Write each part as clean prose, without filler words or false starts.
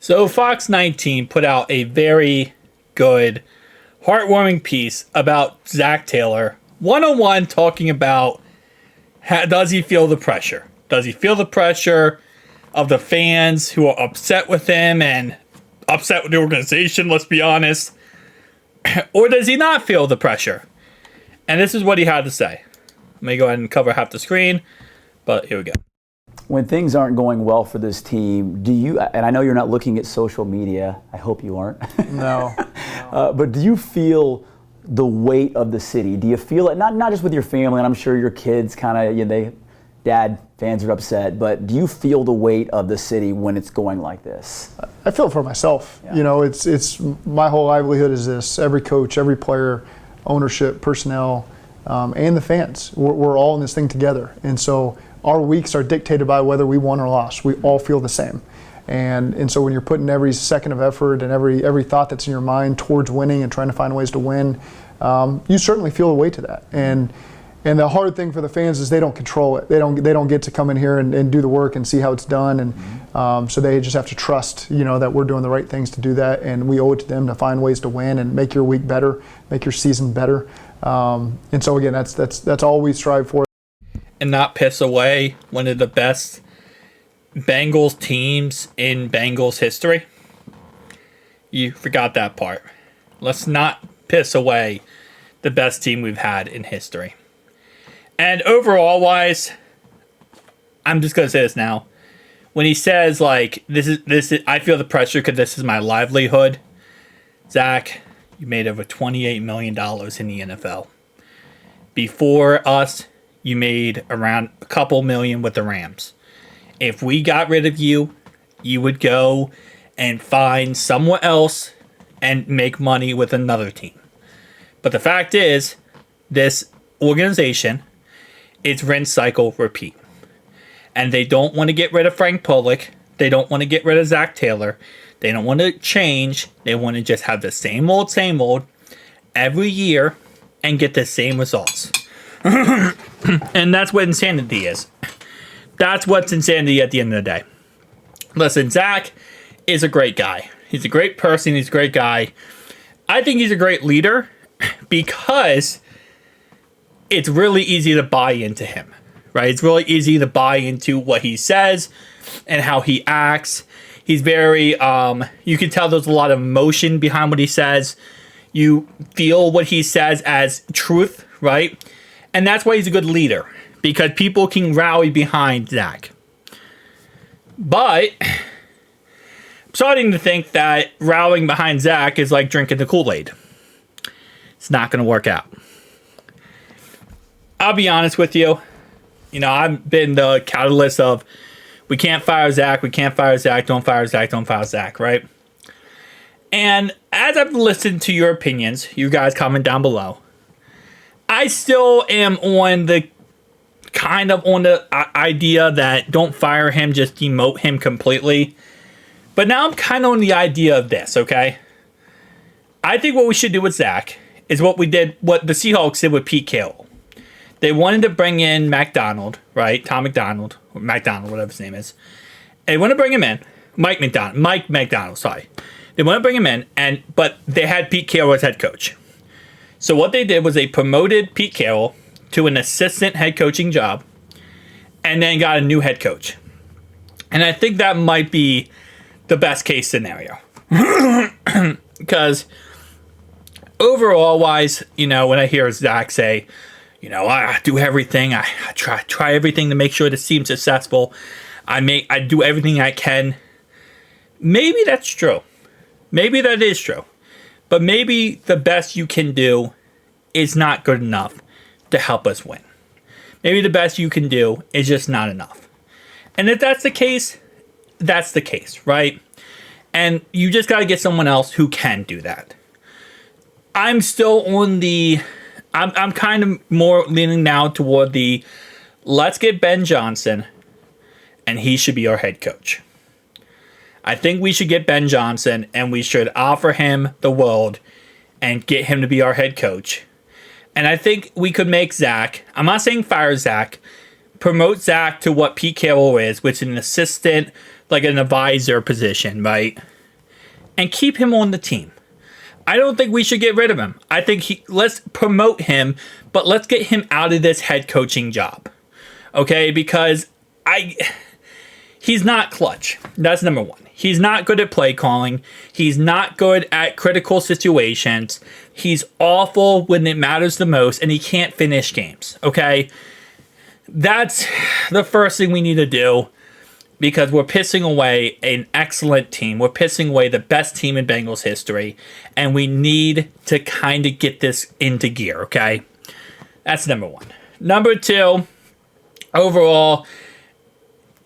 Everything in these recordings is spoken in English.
So Fox 19 put out a very good, heartwarming piece about Zac Taylor, one-on-one, talking about does he feel the pressure? Does he feel the pressure of the fans who are upset with him and upset with the organization, let's be honest? Or does he not feel the pressure? And this is what he had to say. Let me go ahead and cover half the screen, but here we go. When things aren't going well for this team, do you, and I know you're not looking at social media, I hope you aren't. No. But do you feel the weight of the city? Do you feel it, not just with your family, and I'm sure your kids kind of, dad, fans are upset, but do you feel the weight of the city when it's going like this? I feel it for myself. Yeah. It's my whole livelihood is this. Every coach, every player, ownership, personnel, and the fans, we're all in this thing together. And so our weeks are dictated by whether we won or lost. We all feel the same. And so when you're putting every second of effort and every thought that's in your mind towards winning and trying to find ways to win, you certainly feel the weight to that. And the hard thing for the fans is they don't control it. They don't get to come in here and do the work and see how it's done. And so they just have to trust, that we're doing the right things to do that. And we owe it to them to find ways to win and make your week better, make your season better. And so again, that's all we strive for. And not piss away one of the best Bengals teams in Bengals history. You forgot that part. Let's not piss away the best team we've had in history. And overall wise, I'm just gonna say this now. When he says this is I feel the pressure because this is my livelihood. Zach, you made over $28 million in the NFL. Before us, you made around a couple million with the Rams. If we got rid of you, you would go and find someone else and make money with another team. But the fact is, this organization, it's rinse, cycle, repeat. And they don't want to get rid of Frank Pollock. They don't want to get rid of Zac Taylor. They don't want to change. They want to just have the same old every year and get the same results. And that's what insanity is. That's what's insanity at the end of the day. Listen, Zach is a great guy. He's a great person. He's a great guy. I think he's a great leader because it's really easy to buy into him, right? It's really easy to buy into what he says and how he acts. He's very, you can tell there's a lot of emotion behind what he says. You feel what he says as truth, right? And that's why he's a good leader, because people can rally behind Zach. But I'm starting to think that rallying behind Zach is like drinking the Kool-Aid. It's not going to work out. I'll be honest with you. I've been the catalyst of we can't fire Zach, don't fire Zach, don't fire Zach, right? And as I've listened to your opinions, you guys comment down below, I still am on the idea that don't fire him, just demote him completely. But now I'm kind of on the idea of this, okay? I think what we should do with Zach is what the Seahawks did with Pete Carroll. They wanted to bring in McDonald, right? Tom McDonald, or McDonald, whatever his name is. They want to bring him in. Mike McDonald, sorry. They want to bring him in, but they had Pete Carroll as head coach. So what they did was they promoted Pete Carroll to an assistant head coaching job and then got a new head coach. And I think that might be the best case scenario. Because overall wise, when I hear Zach say, I do everything. I try everything to make sure the team's successful. I do everything I can. Maybe that's true. Maybe that is true. But maybe the best you can do is not good enough to help us win. Maybe the best you can do is just not enough. And if that's the case, that's the case, right? And you just got to get someone else who can do that. I'm still on I'm kind of more leaning now toward let's get Ben Johnson and he should be our head coach. I think we should get Ben Johnson and we should offer him the world and get him to be our head coach. And I think we could make Zach, I'm not saying fire Zach, promote Zach to what Pete Carroll is, which is an assistant like an advisor position, right? And keep him on the team. I don't think we should get rid of him. I think let's promote him, but let's get him out of this head coaching job. Okay? Because he's not clutch. That's number one. He's not good at play calling. He's not good at critical situations. He's awful when it matters the most, and he can't finish games. Okay? That's the first thing we need to do, because we're pissing away an excellent team. We're pissing away the best team in Bengals history, and we need to kind of get this into gear, okay? That's number one. Number two, overall,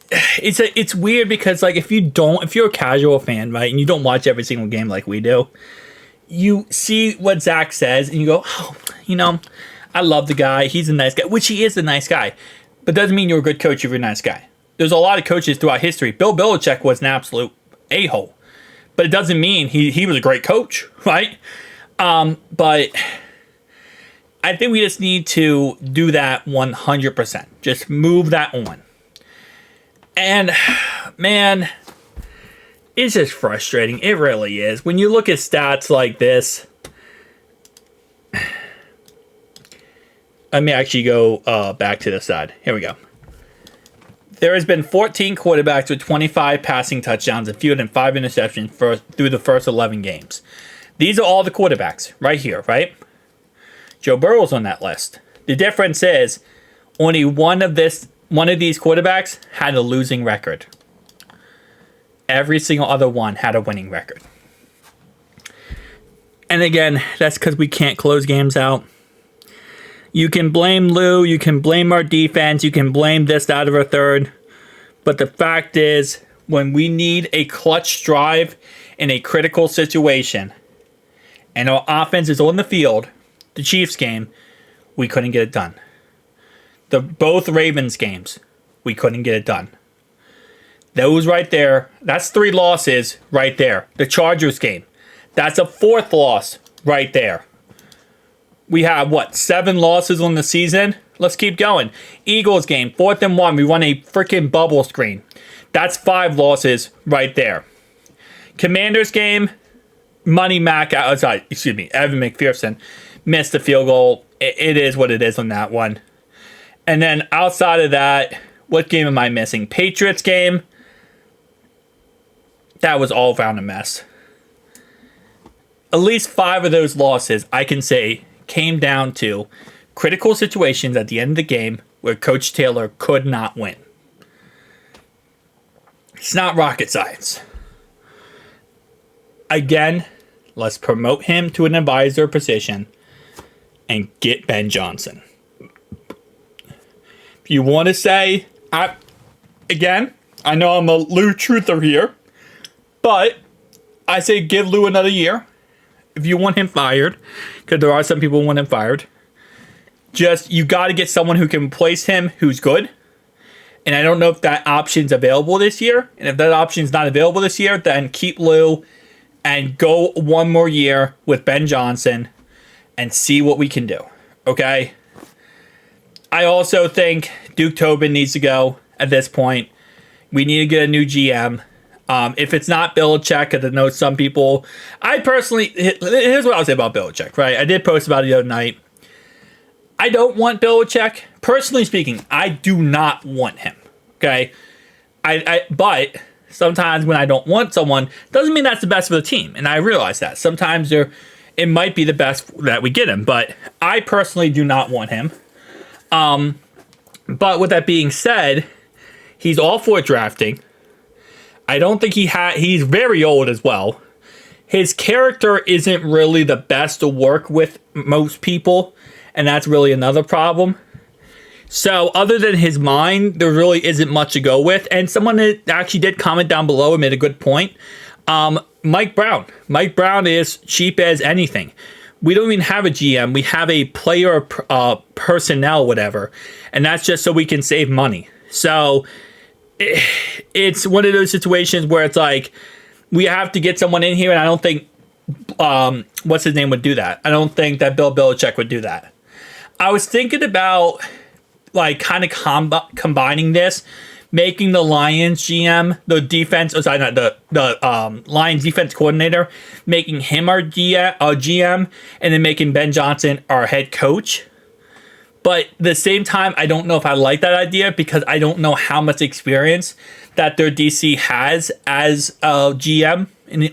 it's weird because, like, if you're a casual fan, right, and you don't watch every single game like we do, you see what Zac says, and you go, oh, I love the guy. He's a nice guy, which he is a nice guy. But doesn't mean you're a good coach if you're a nice guy. There's a lot of coaches throughout history. Bill Belichick was an absolute a-hole. But it doesn't mean he was a great coach, right? But I think we just need to do that 100%. Just move that on. And, man, it's just frustrating. It really is. When you look at stats like this, let me actually go back to the side. Here we go. There has been 14 quarterbacks with 25 passing touchdowns and fewer than 5 interceptions through the first 11 games. These are all the quarterbacks right here, right? Joe Burrow's on that list. The difference is only one of these quarterbacks had a losing record. Every single other one had a winning record. And again, that's because we can't close games out. You can blame Lou, you can blame our defense, you can blame this, that, or a third. But the fact is, when we need a clutch drive in a critical situation, and our offense is on the field, the Chiefs game, we couldn't get it done. Both Ravens games, we couldn't get it done. Those right there, that's 3 losses right there. The Chargers game, that's a 4th loss right there. We have, 7 losses on the season? Let's keep going. Eagles game, 4th and 1. We run a freaking bubble screen. That's 5 losses right there. Commanders game, Evan McPherson missed the field goal. It is what it is on that one. And then outside of that, what game am I missing? Patriots game, that was all around a mess. At least 5 of those losses, I can say, came down to critical situations at the end of the game where Coach Taylor could not win. It's not rocket science. Again, let's promote him to an advisor position and get Ben Johnson. If you want to say, I know I'm a Lou truther here, but I say give Lou another year. If you want him fired, because there are some people who want him fired, you got to get someone who can replace him who's good. And I don't know if that option's available this year. And if that option's not available this year, then keep Lou and go one more year with Ben Johnson and see what we can do. Okay? I also think Duke Tobin needs to go at this point. We need to get a new GM. If it's not Belichick, because I know some people... here's what I'll say about Belichick, right? I did post about it the other night. I don't want Belichick. Personally speaking, I do not want him, okay? But sometimes when I don't want someone, doesn't mean that's the best for the team, and I realize that. Sometimes it might be the best that we get him, but I personally do not want him. But with that being said, he's all for drafting. I don't think he's very old as well. His character isn't really the best to work with most people, and that's really another problem. So other than his mind, there really isn't much to go with. And someone that actually did comment down below and made a good point. Mike Brown. Mike Brown is cheap as anything. We don't even have a GM. We have a player personnel, whatever. And that's just so we can save money. So it's one of those situations where it's like, we have to get someone in here, and I don't think, what's his name would do that. I don't think that Bill Belichick would do that. I was thinking about, like, kind of combining this making the Lions GM, the defense, oh, sorry, not the Lions defense coordinator, making him our GM, and then making Ben Johnson our head coach. But at the same time, I don't know if I like that idea because I don't know how much experience that their DC has as a GM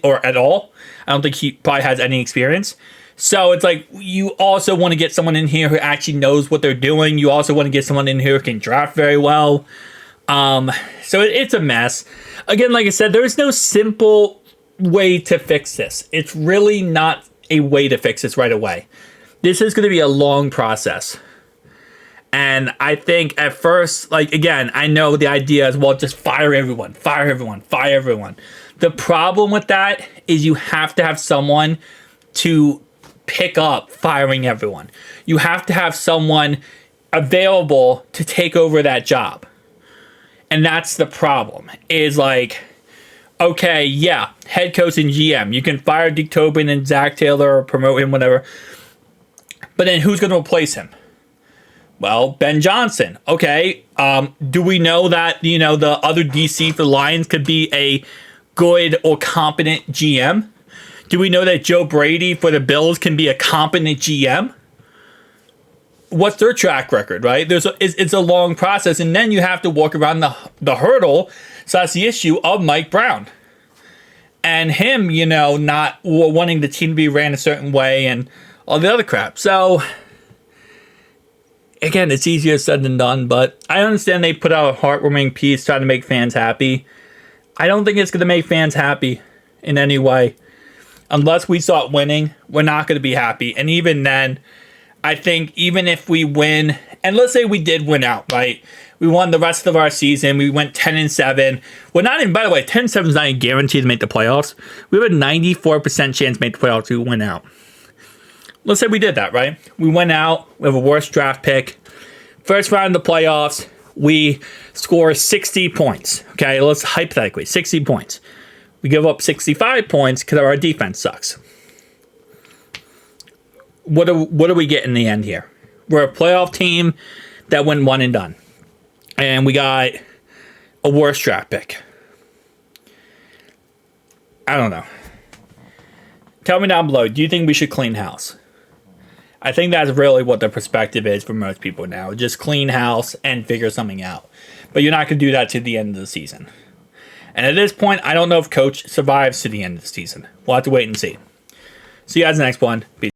or at all. I don't think he probably has any experience. So it's like you also want to get someone in here who actually knows what they're doing. You also want to get someone in here who can draft very well. So it's a mess. Again, like I said, there is no simple way to fix this. It's really not a way to fix this right away. This is going to be a long process. And I think at first, like, again, I know the idea is, well, just fire everyone. The problem with that is you have to have someone to pick up firing everyone. You have to have someone available to take over that job. And that's the problem, is like, okay, yeah, head coach and GM. You can fire Dick Tobin and Zac Taylor or promote him, whatever. But then who's going to replace him? Well, Ben Johnson. Okay. Do we know that, the other DC for the Lions could be a good or competent GM? Do we know that Joe Brady for the Bills can be a competent GM? What's their track record, right? It's a long process, and then you have to walk around the hurdle. So that's the issue of Mike Brown. And him, not wanting the team to be ran a certain way and all the other crap. So again, it's easier said than done, but I understand they put out a heartwarming piece trying to make fans happy. I don't think it's going to make fans happy in any way. Unless we start winning, we're not going to be happy. And even then, I think even if we win, and let's say we did win out, right? We won the rest of our season. We went 10-7. We're not even, by the way, 10-7 is not even guaranteed to make the playoffs. We have a 94% chance to make the playoffs if we win out. Let's say we did that, right? We went out. We have a worse draft pick. First round of the playoffs, we score 60 points. Okay, let's hypothetically, 60 points. We give up 65 points because our defense sucks. What do we get in the end here? We're a playoff team that went one and done. And we got a worse draft pick. I don't know. Tell me down below, do you think we should clean house? I think that's really what the perspective is for most people now. Just clean house and figure something out. But you're not going to do that to the end of the season. And at this point, I don't know if Coach survives to the end of the season. We'll have to wait and see. See you guys in the next one. Peace.